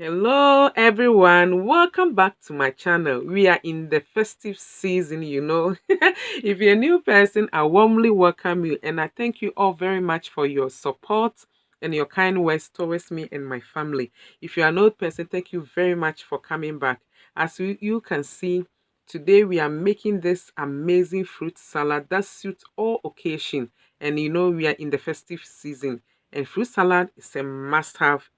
Hello everyone, welcome back to my channel. We are in the festive season. If you're a new person, I warmly welcome you and I thank you all very much for your support and your kind words towards me and my family. If you are an old person, thank you very much for coming back. As you can see, today we are making this amazing fruit salad that suits all occasion. And we are in the festive season and fruit salad is a must-have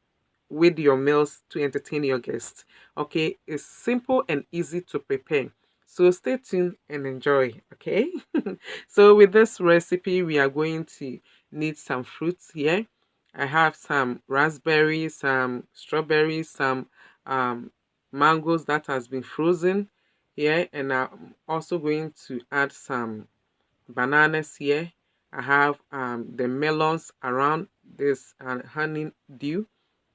with your meals to entertain your guests. Okay, it's simple and easy to prepare. So stay tuned and enjoy. Okay, so with this recipe, we are going to need some fruits here. I have some raspberries, some strawberries, some um, mangoes that has been frozen here, and I'm also going to add some bananas here. I have the melons around this honeydew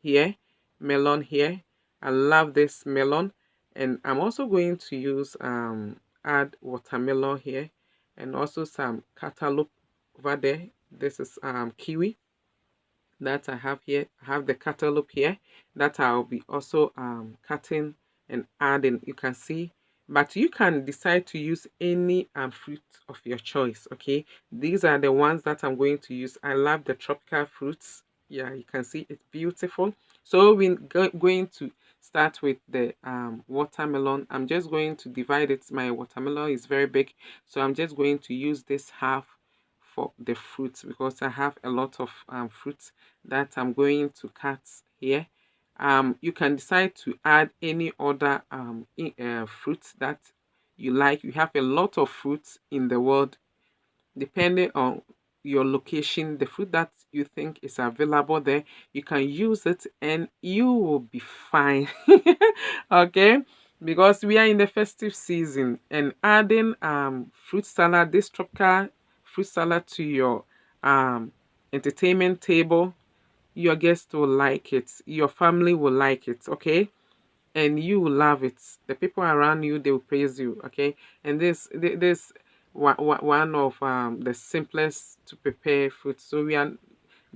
here, melon here. I love this melon, and I'm also going to use add watermelon here, and also some cantaloupe over there. This is kiwi that I have here. I have the cantaloupe here that I'll be also cutting and adding. You can see, but you can decide to use any fruit of your choice. Okay, these are the ones that I'm going to use. I love the tropical fruits. Yeah, you can see it's beautiful. So we're going to start with the watermelon. I'm just going to divide it. My watermelon is very big, so I'm just going to use this half for the fruits because I have a lot of fruits that I'm going to cut here. You can decide to add any other fruits that you like. You have a lot of fruits in the world, depending on your location, the fruit that you think is available there, you can use it and you will be fine. Okay, because we are in the festive season and adding fruit salad, this tropical fruit salad to your entertainment table, your guests will like it, your family will like it, okay? And you will love it. The people around you, they will praise you, okay? And this one of the simplest to prepare food. So we are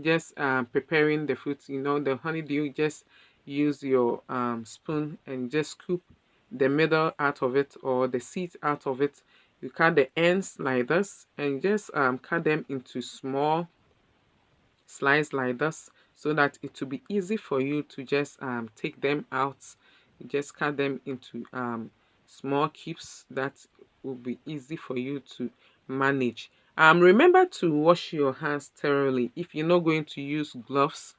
just preparing the fruit. The honeydew, just use your spoon and just scoop the middle out of it or the seeds out of it. You cut the ends like this and just cut them into small slice like this so that it will be easy for you to just take them out. You just cut them into small cubes that will be easy for you to manage. Remember to wash your hands thoroughly. If you're not going to use gloves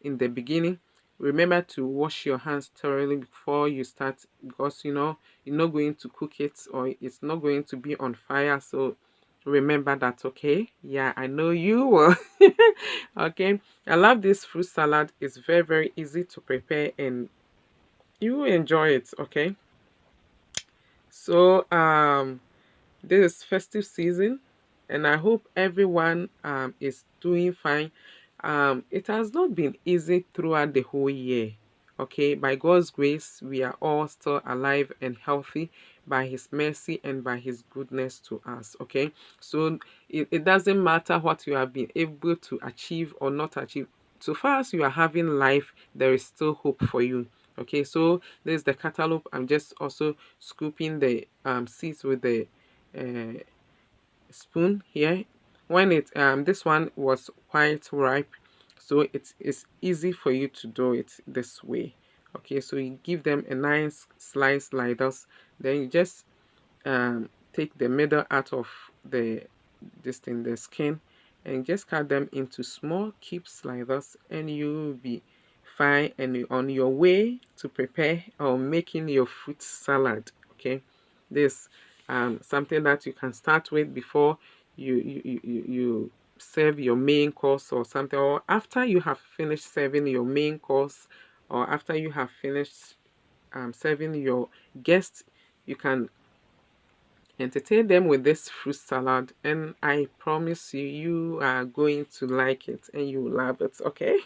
in the beginning, remember to wash your hands thoroughly before you start, because you're not going to cook it or it's not going to be on fire. So remember that. Okay, yeah, I know you will. Okay, I love this fruit salad. It's very, very easy to prepare and you will enjoy it. Okay, so this is festive season, and I hope everyone is doing fine. It has not been easy throughout the whole year. Okay, by God's grace, we are all still alive and healthy by His mercy and by His goodness to us. Okay, so it doesn't matter what you have been able to achieve or not achieve. So far as you are having life, there is still hope for you. Okay, so there's the cantaloupe. I'm just also scooping the seeds with the uh, spoon here. When it this one was quite ripe, so it's easy for you to do it this way. Okay, so you give them a nice slice like this, then you just take the middle out of the the skin, and just cut them into small cubes like this, and you will be fine and you're on your way to prepare or making your fruit salad. Okay, this something that you can start with before you serve your main course or something, or after you have finished serving your main course, or after you have finished serving your guests. You can entertain them with this fruit salad, and I promise you, you are going to like it and you will love it. Okay.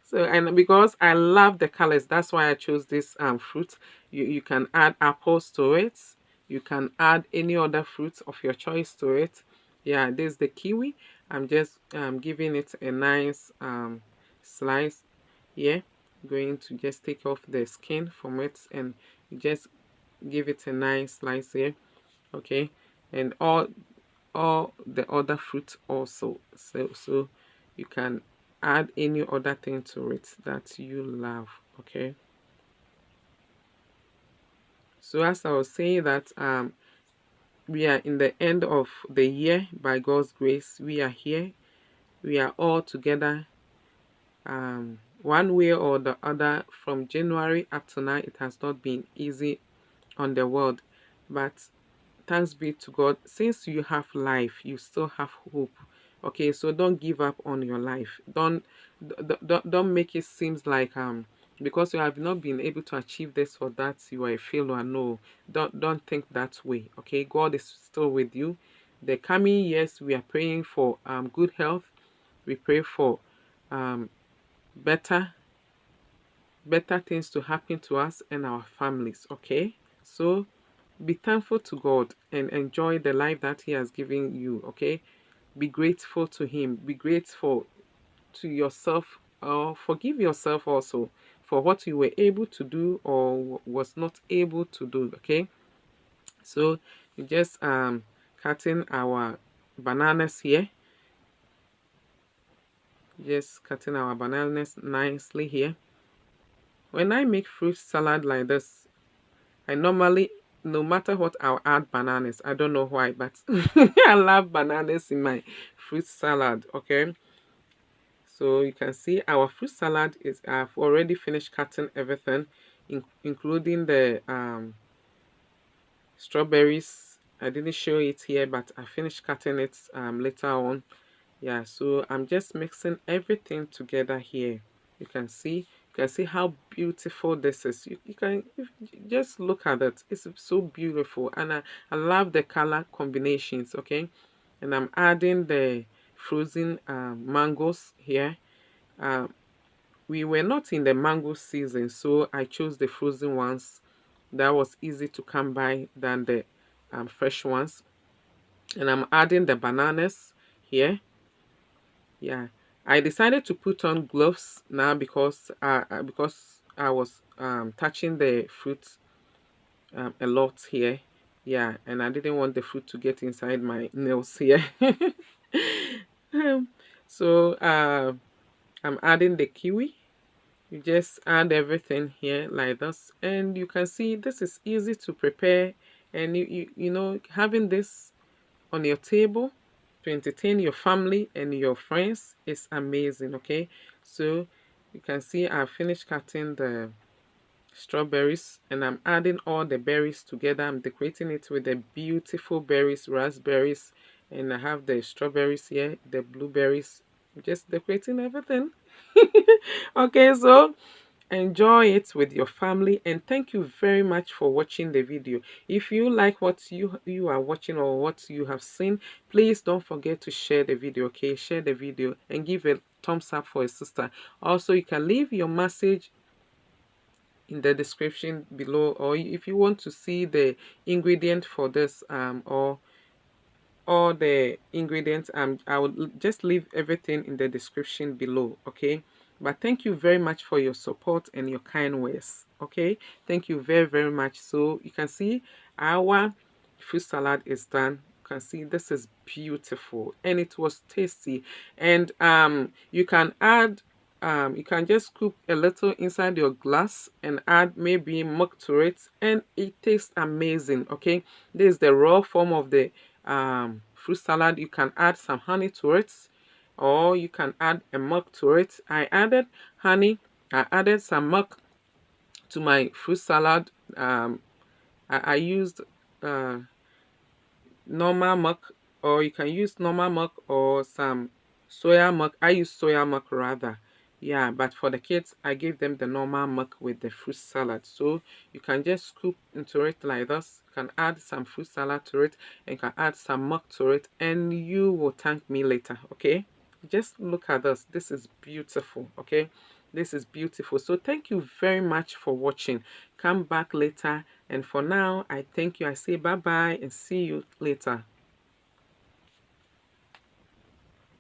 So, and because I love the colors, that's why I chose this fruit. You can add apples to it, you can add any other fruit of your choice to it. Yeah, this is the kiwi. I'm just giving it a nice slice. Yeah, going to just take off the skin from it, and just give it a nice slice here. Okay, and all the other fruits also. So you can add any other thing to it that you love. Okay, so as I was saying that we are in the end of the year. By God's grace, we are here. We are all together, one way or the other. From January up to now, it has not been easy on the world, but thanks be to God, since you have life, you still have hope. Okay, so don't give up on your life. Don't make it seems like because you have not been able to achieve this or that, you are a failure. No, don't think that way. Okay, God is still with you. The coming years, we are praying for good health. We pray for um better better things to happen to us and our families. Okay, so be thankful to God and enjoy the life that He has given you. Okay, be grateful to Him. Be grateful to yourself, or forgive yourself also for what you were able to do or was not able to do. Okay, so we just cutting our bananas here. Just cutting our bananas nicely here. When I make fruit salad like this, I normally, no matter what, I'll add bananas. I don't know why, but I love bananas in my fruit salad. Okay, so you can see our fruit salad is, I've already finished cutting everything, including the strawberries. I didn't show it here, but I finished cutting it later on. Yeah, so I'm just mixing everything together here. You can see how beautiful this is. You can just look at it. It's so beautiful, and I love the color combinations. Okay, and I'm adding the frozen mangoes here. Um, we were not in the mango season, so I chose the frozen ones. That was easy to come by than the fresh ones. And I'm adding the bananas here. Yeah, I decided to put on gloves now because I was touching the fruit a lot here. Yeah, and I didn't want the fruit to get inside my nails here. Um, so I'm adding the kiwi. You just add everything here like this, and you can see this is easy to prepare. And you know, having this on your table to entertain your family and your friends is amazing. Okay, so you can see I finished cutting the strawberries, and I'm adding all the berries together. I'm decorating it with the beautiful berries, raspberries, and I have the strawberries here, the blueberries. Just decorating everything. Okay, so enjoy it with your family, and thank you very much for watching the video. If you like what you are watching or what you have seen, please don't forget to share the video. Okay, share the video and give a thumbs up for a sister. Also, you can leave your message in the description below, or if you want to see the ingredient for this or all the ingredients, I will just leave everything in the description below. Okay, but thank you very much for your support and your kind words. Okay, thank you very, very much. So you can see our fruit salad is done. You can see this is beautiful, and it was tasty. And you can add you can just scoop a little inside your glass and add maybe milk to it, and it tastes amazing. Okay, this is the raw form of the fruit salad. You can add some honey to it, or you can add a milk to it. I added honey. I added some milk to my fruit salad. I used uh, normal milk, or you can use normal milk or some soya milk. I use soya milk rather. Yeah, but for the kids, I gave them the normal milk with the fruit salad. So you can just scoop into it like this. You can add some fruit salad to it, and you can add some milk to it, and you will thank me later. Okay, just look at this. This is beautiful. Okay, this is beautiful. So thank you very much for watching. Come back later, and for now, I thank you. I say bye bye and see you later.